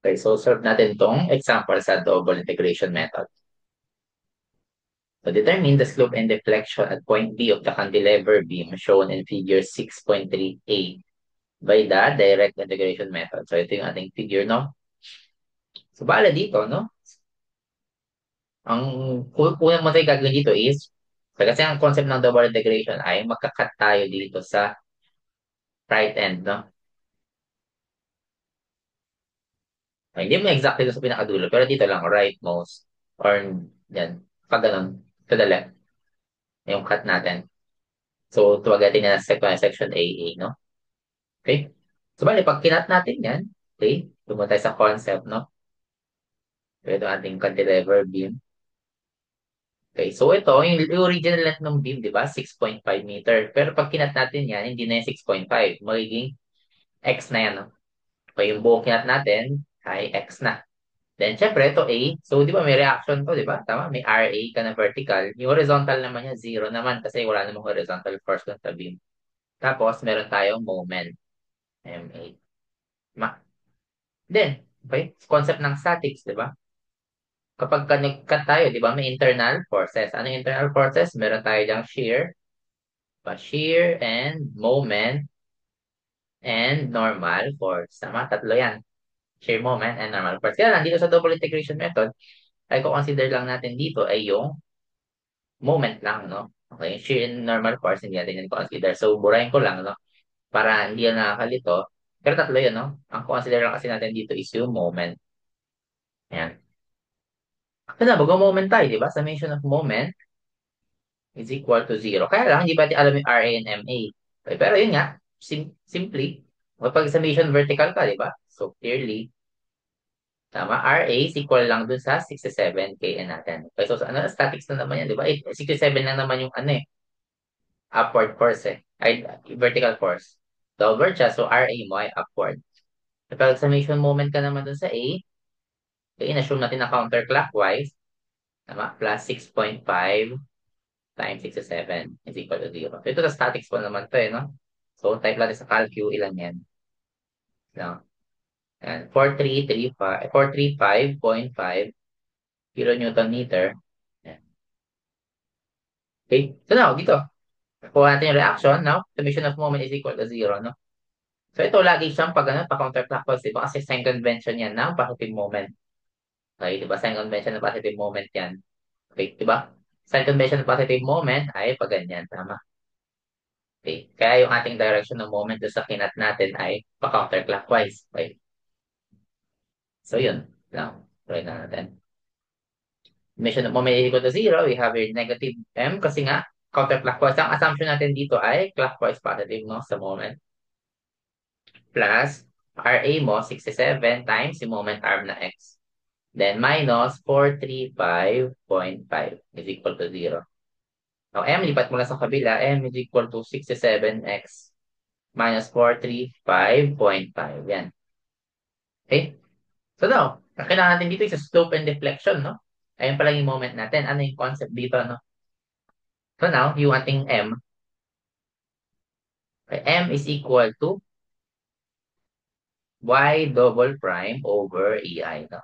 Okay, so solve natin tong example sa double integration method. So determine the slope and deflection at point B of the cantilever beam shown in figure 6.3a by the direct integration method. So ito yung ating figure, no? So bala dito, no? Ang unang mo tayo gagawin dito is, kasi ang concept ng double integration ay magkakat tayo dito sa right end, no? Ay, hindi mo exactly doon sa pinakadulo, pero dito lang, rightmost, or yan, pag ganun, to the left, yung cut natin. So, tuwagatin na section AA, no? Okay? So, bali, pag kinat natin yan, okay, dumunta tayo sa concept, no? So, ito ating cantilever beam. Okay, so ito, yung original length ng beam, di ba? 6.5 meter. Pero pag kinat natin yan, hindi na yung 6.5. Magiging X na yan, no? Okay, yung buong kinat natin ay X na. Then, syempre, ito A. So, di ba may reaction to, di ba? Tama, may RA ka na vertical. Yung horizontal naman niya, zero naman kasi wala namang horizontal force dun sa beam. Tapos, meron tayong moment, MA. Ma Then, okay, concept ng statics, di ba? Kapag nag-cut tayo, di ba, may internal forces. Ano yung internal forces? Meron tayo diyang shear, shear and moment and normal force. Tama? Tatlo yan. Shear moment and normal force. Kaya lang, dito sa double integration method, ay consider lang natin dito ay yung moment lang, no? Okay, shear and normal force, hindi natin yan consider. So, burahin ko lang, no? Para hindi yan nakakalito. Pero tatlo yun, no? Ang consider lang kasi natin dito is yung moment. Ayan. Kasi na, mag-moment tayo, di ba? Summation of moment is equal to zero. Kaya lang, hindi pa natin alam yung RA and MA. Okay, pero yun nga, simply, pag summation vertical ka, di ba? So, clearly, tama, RA is equal lang dun sa 67 kN natin. Okay, so, ano, statics na naman yan, di ba? 67 lang naman yung ano eh, upward force eh. Ay, vertical force. Downward siya, so RA mo ay upward. Kapag summation moment ka naman dun sa A, okay, in-assume natin na counterclockwise, tama, plus 6.5 times 67 is equal to 0. So, ito sa statics po naman to eh, no? So, type natin sa calcu, ilan yan? No? Yan, 4335.5 kilonewton meter. Yan. Okay, so now, dito, kuha natin yung reaction, no? Summation of moment is equal to 0, no? So, ito lagi siyang pag, ano, pa-counterclockwise, diba? Kasi sign convention yan ng positive moment. Okay, diba? Sign convention ng positive moment yan. Okay, diba? Sign convention ng positive moment ay pag ganyan, tama? Okay. Kaya yung ating direction ng moment doon sa kinat natin ay pa-counterclockwise. Okay. So, yun. Lang. Try na natin. Mission of moment is equal to 0. We have a negative m kasi nga counterclockwise. Ang assumption natin dito ay clockwise positive, no? Sa moment. Plus, RA mo, 67 times yung moment arm na x. Then, minus 435.5 is equal to 0. Now, m, lipat mo lang sa kabila. M is equal to 67x minus 435.5. Yan. Okay? So now, ang kailangan natin dito is slope and deflection, no? Ayun pala yung moment natin. Ano yung concept dito, no? So now, yung ating M, okay, M is equal to Y double prime over EI, no?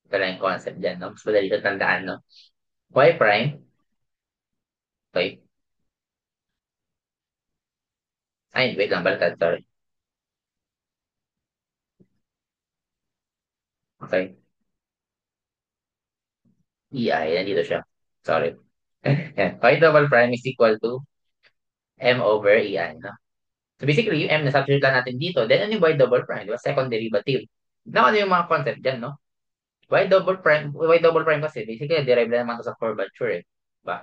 Ito lang yung concept dyan, no? Mas madali ito tandaan, no? Y prime, okay? Ay, wait lang, baliktad, sorry. Okay, EI, nandito siya. Sorry. Yan. Y double prime is equal to M over EI, no? So basically, yung M na substitute lang natin dito. Then, ano yung Y double prime? Di ba? Second derivative. Now, ano yung mga concept dyan, no? Y double prime kasi, basically, derive na naman to sa curvature eh. Diba?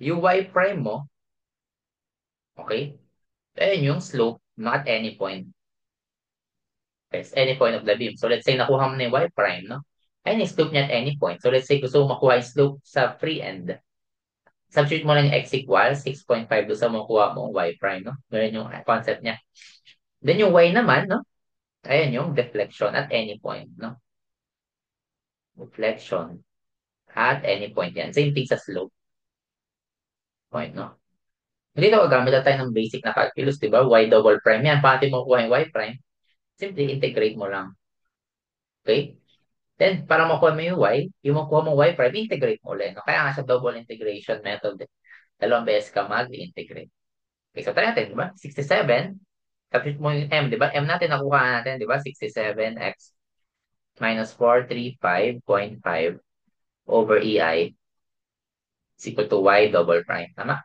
Yung Y prime mo, okay? Ayun yung slope no, at any point. Yes, any point of the beam. So let's say nakuha mo na yung Y prime, no? Ayun yung slope niya at any point. So let's say gusto mo makuha yung slope sa free end. Substitute mo lang yung x equals 6.5 doon sa makuha mo Y prime, no? Ganyan yung concept niya. Then yung Y naman, no? Ayun yung deflection at any point, no? Deflection at any point yan. Same thing sa slope point, no? Hindi na gagamit na tayo ng basic na calculus, di ba? Y double prime yan. Paano mo kuha yung Y prime? Simple integrate mo lang. Okay? Then, para makuha mo yung y, yung makuha mong y prime, integrate mo ulit. No? Kaya nga sa double integration method, dalawang beses ka mag-integrate. Okay, so try natin, di ba? 67, substitute mo yung m, di ba? M natin nakuha natin, di ba? 67x minus 435.5 over EI is equal to y double prime. Tama?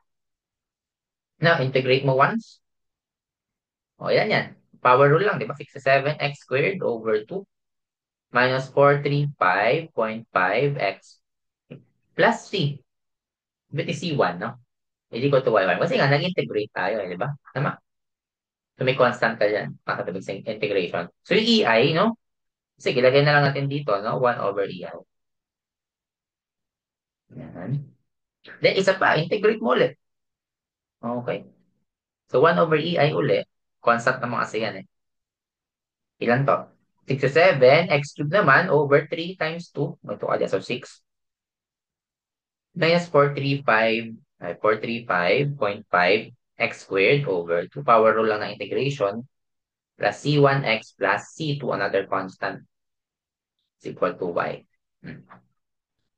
Now, integrate mo once. O, yan yan. Power rule lang, di ba? 67x squared over 2 minus 435.5x plus c. But is C1, no? Is equal to y1. Kasi nga, nag-integrate tayo, di ba? Tama? So, may constant ka dyan. Pagkatapos sa integration. So, yung EI, no? Sige, lagay na lang natin dito, no? 1 over EI. Yan. Then, isa pa, integrate mo ulit. Okay. So, 1 over EI ulit. Constant naman kasi yan, eh. Ilan to? 67, x cubed naman over 3 times 2. Ito ka dyan. So, 6 minus 435, ay, 435.5 x squared over 2 power rule lang ng integration plus C1x plus C2, another constant, is equal to y. Hmm.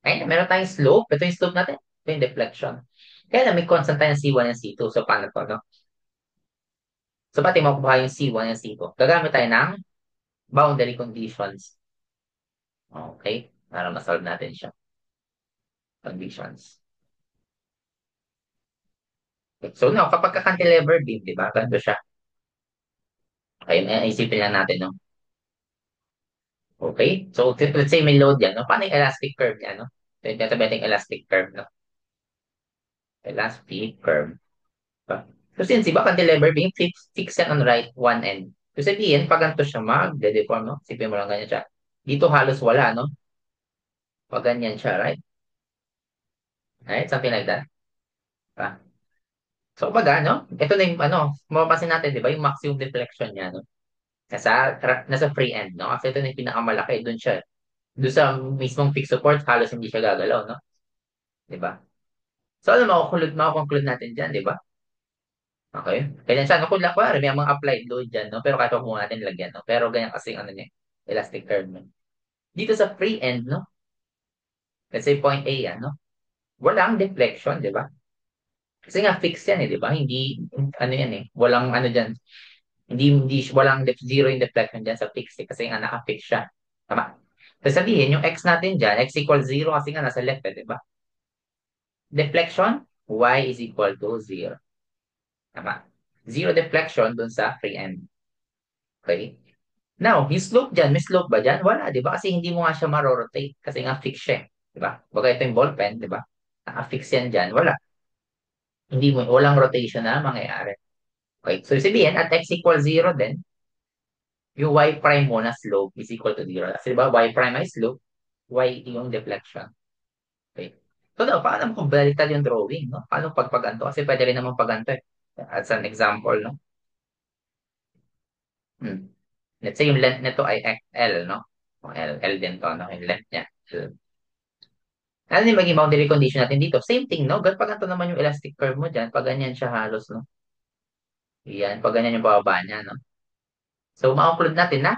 Ayun, meron tayong slope. Ito yung slope natin. Ito yung deflection. Kaya na may constant tayo ng C1 and C2. So, paano to, no? So, pati makukuha yung C1 and C2. Gagamit tayo ng boundary conditions. Okay? Para masolve natin siya. Conditions. Okay. So, no, kapag ka-cantilever beam, di ba? Ganito siya. Ayun, isipin lang natin, no? Okay? So, let's say may load yan, no? Paano yung elastic curve yan, no? So, yung tinasabi natin elastic curve, no? Elastic curve. Diba? So, since, iba, cantilever beam, fix yan on right one end. So, sabihin, pag ganito siya mag-deform, no? Sipin mo lang ganyan siya. Dito halos wala, no? Pag ganyan siya, right? Right? Something like that. Diba? So, pag ano, ito na yung, ano, mapapansin natin, di ba? Yung maximum deflection niya, no? Nasa free end, no? Kasi ito na yung pinakamalaki, doon siya. Doon sa mismong fixed support, halos hindi siya gagalaw, no? Di ba? So, ano makukonklud natin dyan, di ba? Okay? Ganyan siya. No, kung lakwari, may mga applied load dyan, no? Pero kahit wag muna natin lagyan, no? Pero ganyan kasi ano niya, elastic curve, no? Dito sa free end, no? Let's say point A yan, no? Walang deflection, di ba? Kasi nga fixed yan, eh, di ba? Hindi, ano yan, eh. Walang ano dyan. Walang zero yung deflection dyan sa fixed, eh, kasi nga naka-fix siya. Tama? So sabihin, yung x natin dyan, x equals 0 kasi nga nasa left, eh, di ba? Deflection, y is equal to 0. Tama? Zero deflection dun sa free end. Okay? Now, yung slope dyan, may slope ba dyan? Wala, di ba? Kasi hindi mo nga siya marorotate kasi nga fix siya, eh, di ba? Baga ito yung ballpen, di ba? Naka-fix yan dyan. Wala. Hindi mo, walang rotation na mangyayari. Okay? So, sabihin, at x equals 0 din, yung y prime mo na slope is equal to 0. Kasi di ba, y prime ay slope, y yung deflection. Okay? So, no, paano kung baliktad yung drawing, no? Paano pagpaganto? Kasi pwede rin naman paganto, eh. As an example, no? Hmm. Let's say yung length nito ay L, no? O L din to, no? Yung length niya. L. Ano yung maging boundary condition natin dito? Same thing, no? Pag ganito naman yung elastic curve mo dyan, pag ganyan siya halos, no? Yan, pag ganyan yung bababa niya, no? So, ma-conclude natin na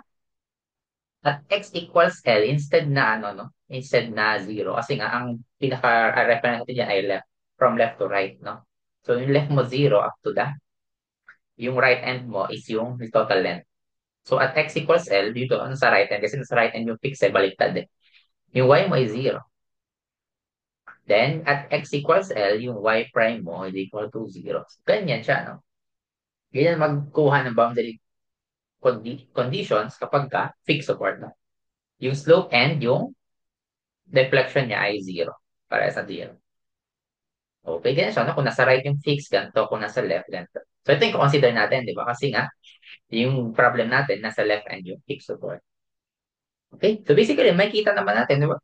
at x equals L instead na ano, no? Instead na 0. Kasi nga, ang pinaka-reference natin dyan ay left. From left to right, no? So, yung left mo 0 up to the, yung right end mo is yung total length. So, at x equals L, dito, ano sa right end? Kasi sa right end yung pixel, baliktad eh. Yung y mo ay 0. Then, at x equals L, yung y prime mo is equal to 0. Ganyan siya, no? Ganyan magkuha ng boundary conditions kapag ka fixed support na. Yung slope and yung deflection niya ay 0. Para sa 0. Okay, ganyan siya, no? Kung nasa right yung fixed, ganito. Kung nasa left, ganito. So, ito yung consider natin, di ba? Kasi nga, yung problem natin, nasa left and yung fixed support. Okay? So, basically, may kita naman natin, di ba?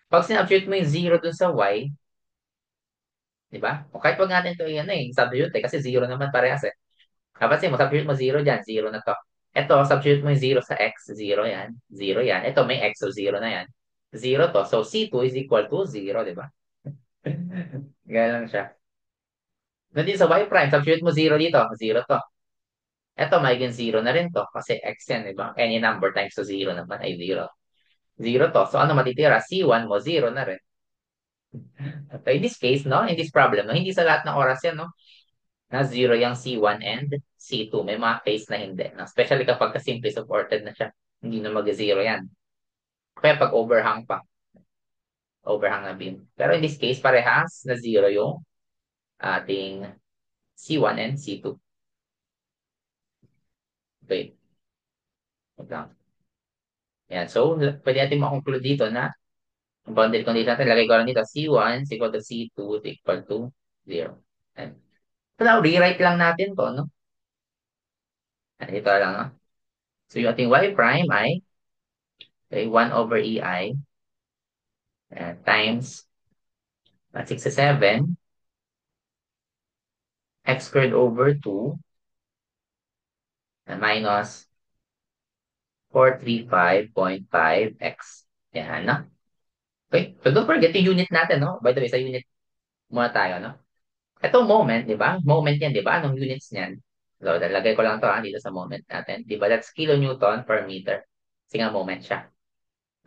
Pag sinabstitute mo yung 0 dun sa y, di ba? O kahit wag natin ito yung ano eh, substitute eh, kasi 0 naman parehas eh. Kapansin mo, substitute mo 0 dyan, 0 na to. Ito, substitute mo yung 0 sa x, 0 yan. 0 yan. Ito, may x, so 0 na yan. 0 to. So, C2 is equal to 0, di ba? Ganyan lang siya. Nandito sa y prime, substitute mo 0 dito. 0 to. Eto, magiging 0 na rin to kasi x yan, di ba? Any number times to 0 naman ay 0. 0 to. So, ano matitira? C1 mo, 0 na rin. Okay, in this case, no? In this problem, no? Hindi sa lahat ng oras yan, no? Na 0 yung C1 and C2. May mga case na hindi. No? Especially kapag ka-simply supported na siya. Hindi na mag-0 yan. Kaya pag overhang pa, overhang na beam. Pero in this case, parehas na 0 yung ating C1 and C2. Okay. Wait lang. Yan. So, pwede natin makonclude dito na ang boundary condition natin, lagay ko lang dito, C1 is equal to C2 is equal to 0. And, so now, rewrite lang natin to, no? And ito lang, no? So, yung ating y prime ay okay, 1 over EI times 67 x squared over 2 minus 435.5x. Yan, no? Okay, so don't forget yung unit natin, no? By the way, sa unit muna tayo, no? Ito moment, di ba? Moment yan, di ba? Anong units niyan? So, lagay ko lang to dito sa moment natin. Di ba? That's kilonewton per meter. Kasi nga moment siya,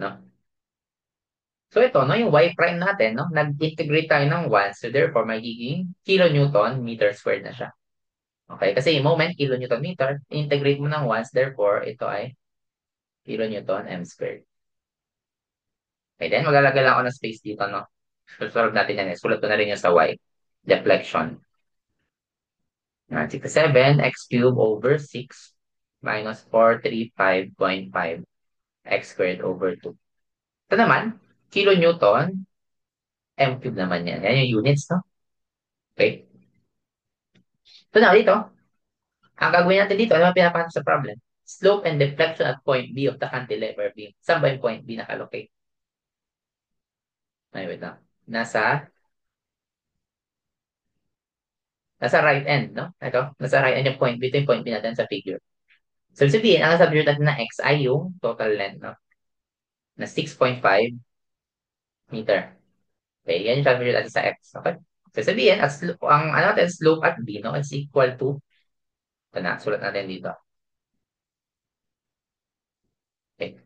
no? So, ito, no? Yung y prime natin, no? Nag-integrate tayo ng 1. So, therefore, magiging kilonewton meter squared na siya. Okay? Kasi yung moment, kilonewton meter, integrate mo ng 1. Therefore, ito ay kilonewton m squared. Okay, then maglalagay lang ako ng space dito, no? Solve natin yan. Sulat ko na rin yung sa y. Deflection. 67 x cubed over 6 minus 435.5 x squared over 2. Ito naman, kilonewton, m cubed naman yan. Yan yung units, no? Okay? So now, dito, ang gagawin natin dito, ano ang pinapahanap sa problem? Slope and deflection at point B of the cantilever beam. Saan ba yung point B nakalocate? Ay, wait lang. Nasa right end, no? Ito, nasa right end yung point B. Ito yung point B natin sa figure. So, ibig sabihin, ang substitute natin na x ay yung total length, no? Na 6.5 meter. Okay, yan yung substitute natin sa x. Okay? So, sabihin, ang ano natin, slope at b, no? Is equal to, ito na, sulat natin dito. Okay.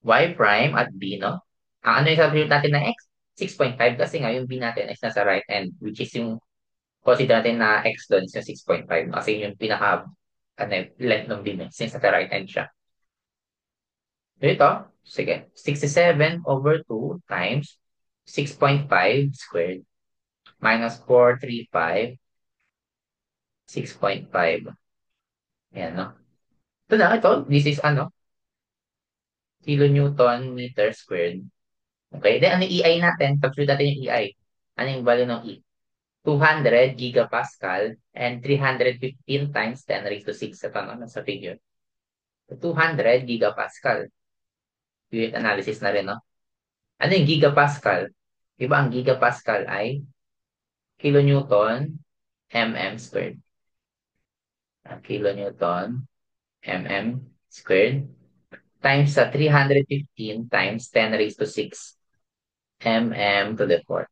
Y prime at b, no? Ang ano yung substitute natin na x? 6.5 kasi nga yung b natin is nasa right end, which is yung consider natin na x doon is yung 6.5. Kasi yun yung pinaka ano, length ng beam since nasa right end siya. Dito, sige, 67 over 2 times 6.5 squared minus 435, 6.5. Ayan, no? Ito na, ito, this is ano, kilonewton meter squared. Okay, then ano yung EI natin? Substitute natin yung EI. Ano yung value ng E? 200 gigapascal and 315 times 10 raised to 6. Ito, no, nasa figure. 200 gigapascal. Unit analysis na rin, no? Ano yung gigapascal? Diba ang gigapascal ay kilonewton mm squared. Kilonewton mm squared times sa 315 times 10 raised to 6 mm to the fourth.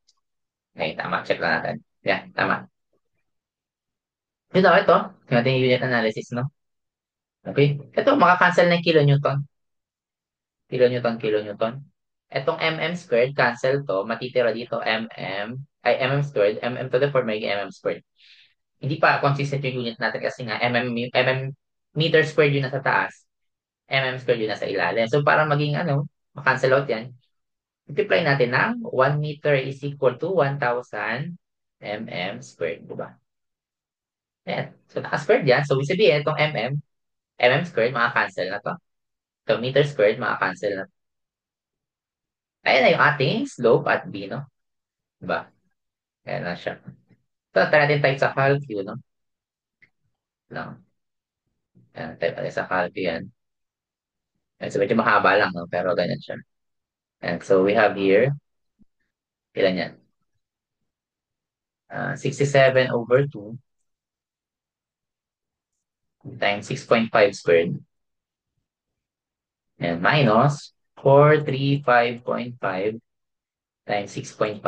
Okay, tama. Check lang natin. Yeah, tama. Ito. Tingnan natin yung unit analysis, no? Okay. Ito, makakancel na yung kilonewton. Kilonewton. Itong mm squared, cancel to. Matitira dito mm squared. Mm to the fourth, may mm squared. Hindi pa consistent yung unit natin kasi nga meter squared yun nasa taas, squared yun nasa ilalim. So para maging makancel out yan, multiply natin ng 1 meter is equal to 1,000 squared, diba? Ayan. So naka-squared yan. So ibig sabihin, itong squared, maka-cancel na to. So meter squared, maka-cancel na to. Ayan na yung ating slope at B, no? Diba? Ayan na siya. So, try natin type sa calc, no? Lang. Ayan, type natin sa calc yan. And so, medyo mahaba lang, no? Pero ganyan siya. And so, we have here, ilan yan? 67 over 2 times 6.5 squared. And minus 435.5 times 6.5.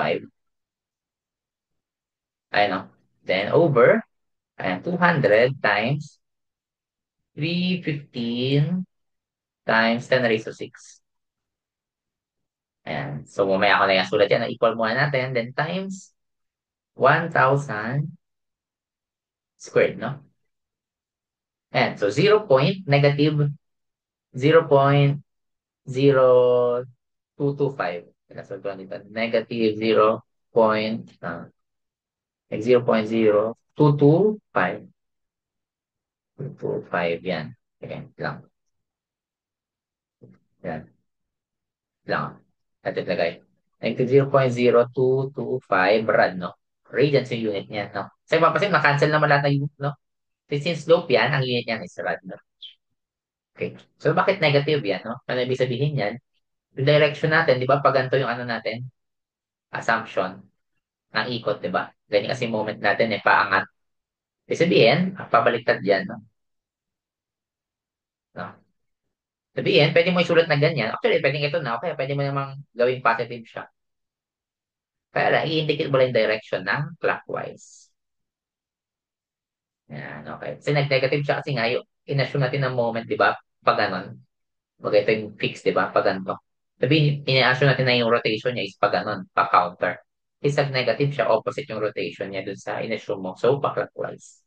Ayan, no? Then, over, ayan, 200 times 315 times 10 raised to 6. Ayan. So, mamaya ko na yung sulat yan. Equal muna natin. Then, times 1,000 squared, no? Ayan. So, 0 point, negative 0.0225. So, ito dito. Negative 0 point, like 0.0225. 225, yan. Okay, lang. Yan. Lang. At itlagay. Negative 0.0225 rad, no? Radians yung unit niya, no? Sa iba kasi, na-cancel naman lahat ng unit, no? Since slope yan, ang unit niya is rad, no? Okay. So, bakit negative yan, no? Ano ibig sabihin yan? Yung direction natin, di ba? Pag ganito yung ano natin, assumption ng ikot, di ba? Ganyan kasi moment natin, paangat. Ibig sabihin, pabaliktad yan, no? No? Sabihin, pwede mo isulat na ganyan. Actually, pwedeng ito na, okay, pwede mo namang gawing positive siya. Kaya lang, i-indicate mo lang yung direction ng clockwise. Yan, okay. Kasi nag-negative siya kasi nga, yung in-assume natin ng moment, di ba? Pag ganon. Pag ito yung fix, di ba? Pag ganito. Sabihin, in-assume natin na yung rotation niya is pag ganon, pa-counter. Kasi nag-negative siya, opposite yung rotation niya dun sa in-assume mo. So, pa-clockwise.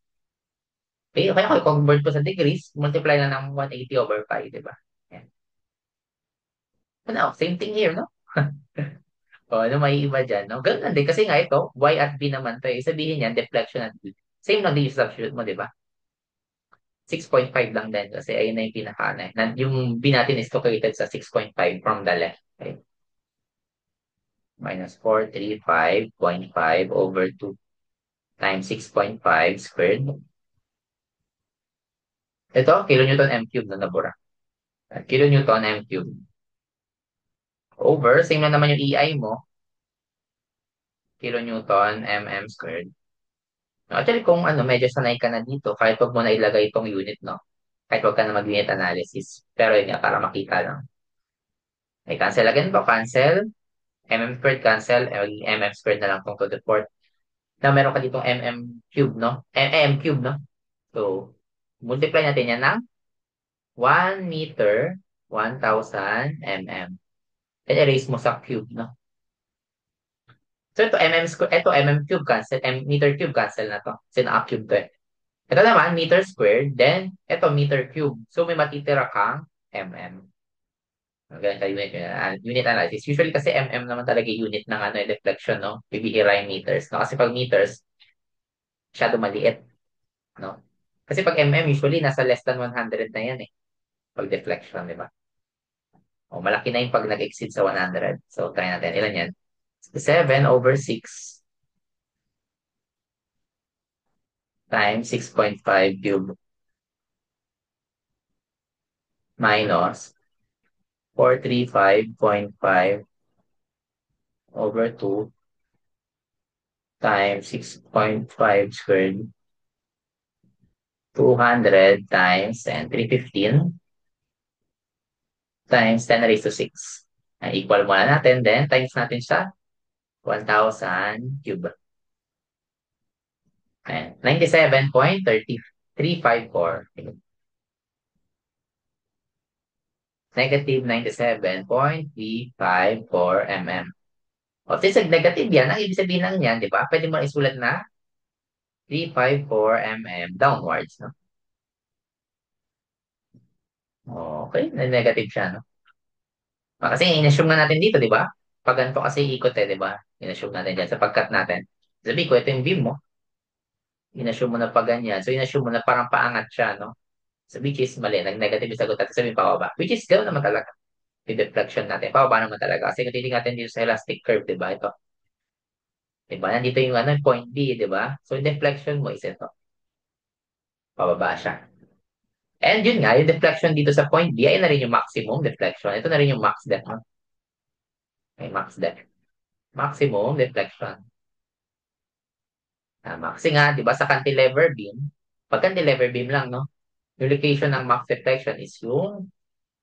Kaya kung i-convert ko sa degrees, multiply lang ng 180 over 5, di ba? Yan. Ano, same thing here, no? O, ano may iba dyan, no? Ganun lang din. Kasi nga ito, y at b naman to eh. Sabihin niyan, deflection at b. Same lang din yung substitute mo, di ba? 6.5 lang din kasi ayun na yung pinaka ano, eh. Yung b natin is located sa 6.5 from the left. Okay? Minus 435.5 over 2 times 6.5 squared. Ito, kilonewton m cube na nabura. Kilonewton m cube. Over, same lang naman yung EI mo, kilonewton mm squared. Actually, kung ano, medyo sanay ka na dito, kahit wag mo na ilagay itong unit, no? Kahit wag ka na mag-unit analysis. Pero yun nga, para makita lang. May cancel again po, cancel. Squared cancel, squared na lang itong to the fourth. Na meron ka ditong cube, no? Cube, no? So, multiply natin yan ng 1 meter, 1,000 And erase mo sa cube, no? So, ito cube cancel, meter cube cancel na to. Kasi naka-cube to eh. Ito naman, meter squared, then ito meter cube. So, may matitira kang mm. Ganun tayo unit analysis. Usually kasi naman talaga yung unit ng ano, deflection, no? Bibihira yung meters, no? Kasi pag meters, masyado maliit, no? Kasi pag usually nasa less than 100 na yan eh. Pag deflection, di ba? O, malaki na yung pag nag-exceed sa 100. So, try natin. Ilan yan? 7 over 6 times 6.5 cube minus 435.5 over 2 times 6.5 squared. 200 times 10, 315 times 10 raised to 6. Ay, equal muna natin. Then, times natin sa 1,000 cube. Ayan. 97.354. Negative 97.354 mm. O, since negative yan, ang ibig sabihin lang yan, di ba? Pwede mo isulat na 354 mm downwards, no? Okay, negative siya, no? Kasi in-assume na natin dito, di ba? Pag ganito kasi ikot eh, di ba? In-assume natin dyan sa pagkat natin. Sabi ko, ito yung beam mo. In-assume mo na pa ganyan. So, in-assume mo na parang paangat siya, no? So, which is mali. Nag-negative yung sagot natin. Sabi pababa. Which is gano'n naman talaga. Yung deflection natin. Pababa naman talaga. Kasi kung titignan natin dito sa elastic curve, di ba? Ito. Di ba? Nandito yung ano, point B, di ba? So, yung deflection mo is ito. Pababa siya. And yun nga, yung deflection dito sa point B, ay na rin yung maximum deflection. Ito na rin yung max def. No? May max def. Maximum deflection. Tama. Kasi nga, di ba, sa cantilever beam, pag cantilever beam lang, no? Yung location ng max deflection is yung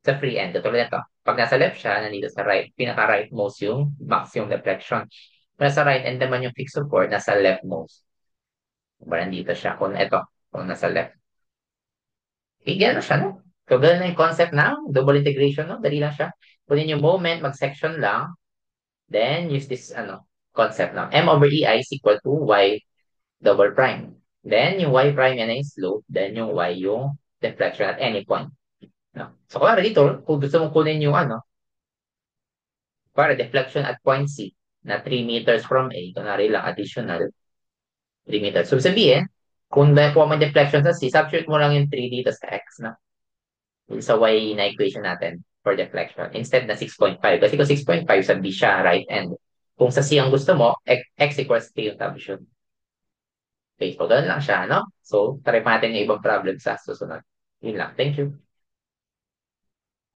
sa free end. Tulad nito. Pag nasa left siya, nandito sa right, pinaka-rightmost yung maximum deflection. Kung nasa right end naman yung fixed support, nasa leftmost. Diba, nandito siya. Kung ito, kung nasa left. Okay, gano'n siya, no? So, ganun na yung concept ng double integration, no? Dali lang siya. Kunin yung moment, mag-section lang, then use this, concept ng m over ei is equal to y double prime. Then, yung y prime yan ay slope, then yung y yung deflection at any point. No? So, kung dito, kung gusto mong kunin yung para deflection at point C na 3 meters from A, kunwari lang additional 3 meters. So, sabihin, kung nakuha mo yung deflection sa C, substitute mo lang yung 3 dito sa X na sa Y na equation natin for deflection. Instead na 6.5. Kasi kung 6.5 sa B siya, right? And kung sa C ang gusto mo, X equals 3 yung substitute. Okay, so ganun lang siya, no? So, try pa natin yung ibang problem sa susunod. Yun lang. Thank you.